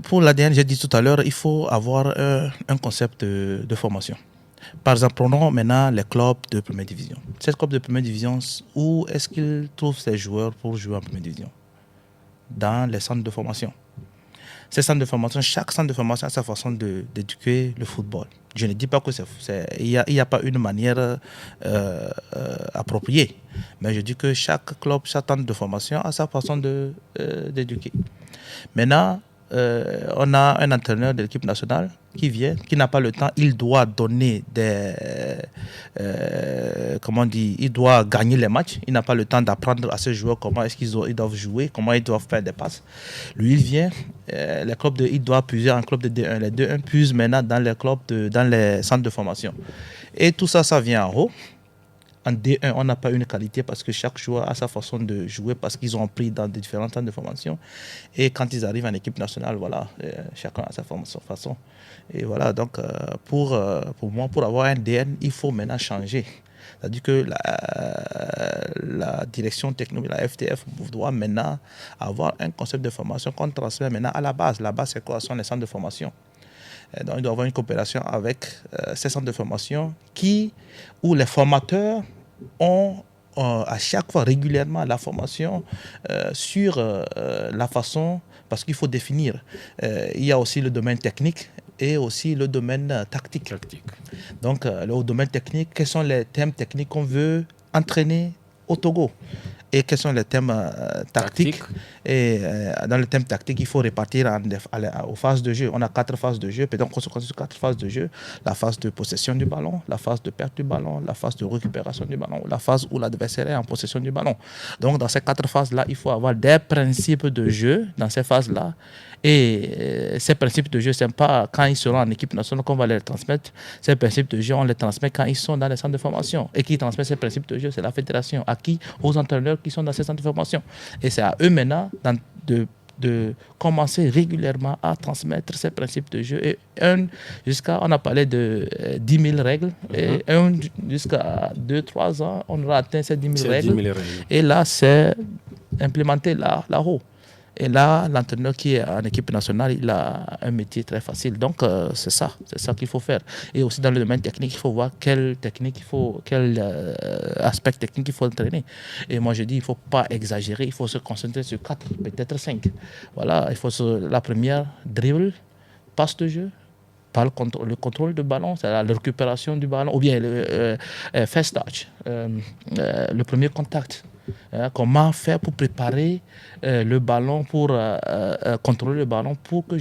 Pour l'ADN, j'ai dit tout à l'heure, il faut avoir un concept de formation. Par exemple, prenons maintenant les clubs de première division. Ces clubs de première division, où est-ce qu'ils trouvent ces joueurs pour jouer en première division? Dans les centres de formation. Ces centres de formation, chaque centre de formation a sa façon d'éduquer le football. Je ne dis pas que il y a pas une manière appropriée, mais je dis que chaque club, chaque centre de formation a sa façon d'éduquer. Maintenant, on a un entraîneur de l'équipe nationale qui vient, qui n'a pas le temps. Il doit donner il doit gagner les matchs. Il n'a pas le temps d'apprendre à ces joueurs comment est-ce ils doivent jouer, comment ils doivent faire des passes. Lui, il vient, il doit puiser en club de D1. Les D1 puisent maintenant dans les clubs, dans les centres de formation. Et tout ça, ça vient en haut. En D1, on n'a pas une qualité parce que chaque joueur a sa façon de jouer parce qu'ils ont appris dans des différents centres de formation. Et quand ils arrivent en équipe nationale, voilà, chacun a sa façon. Et voilà, donc pour moi, pour avoir un DN, il faut maintenant changer. C'est-à-dire que la direction technique, la FTF, doit maintenant avoir un concept de formation qu'on transmet maintenant à la base. La base, c'est quoi? Ce sont les centres de formation. Donc, il doit y avoir une coopération avec ces centres de formation où les formateurs ont à chaque fois régulièrement la formation sur la façon, parce qu'il faut définir. Il y a aussi le domaine technique et aussi le domaine tactique. Donc, le domaine technique, quels sont les thèmes techniques qu'on veut entraîner au Togo? Et quels sont les thèmes tactiques. Et dans le thème tactique, il faut répartir aux phases de jeu. On a 4 phases de jeu. Donc, on se concentre sur 4 phases de jeu. La phase de possession du ballon, la phase de perte du ballon, la phase de récupération du ballon, la phase où l'adversaire est en possession du ballon. Donc, dans ces 4 phases-là, il faut avoir des principes de jeu dans ces phases-là. Et ces principes de jeu, ce n'est pas quand ils seront en équipe nationale qu'on va les transmettre. Ces principes de jeu, on les transmet quand ils sont dans les centres de formation. Et qui transmet ces principes de jeu, c'est la fédération. À qui? Aux entraîneurs qui sont dans ces centres de formation. Et c'est à eux maintenant de commencer régulièrement à transmettre ces principes de jeu. Et on a parlé de 10 000 règles. Et jusqu'à 2-3 ans, on aura atteint ces 10 000 règles. Et là, c'est implémenté là-haut. Et là, l'entraîneur qui est en équipe nationale, il a un métier très facile. Donc, c'est ça qu'il faut faire. Et aussi dans le domaine technique, il faut voir quel aspect technique il faut entraîner. Et moi, je dis, il ne faut pas exagérer, il faut se concentrer sur 4, peut-être 5. Voilà, la première, dribble, passe de jeu, le contrôle du ballon, c'est la récupération du ballon, ou bien le first touch, le premier contact. Comment faire pour préparer le ballon, pour contrôler le ballon pour que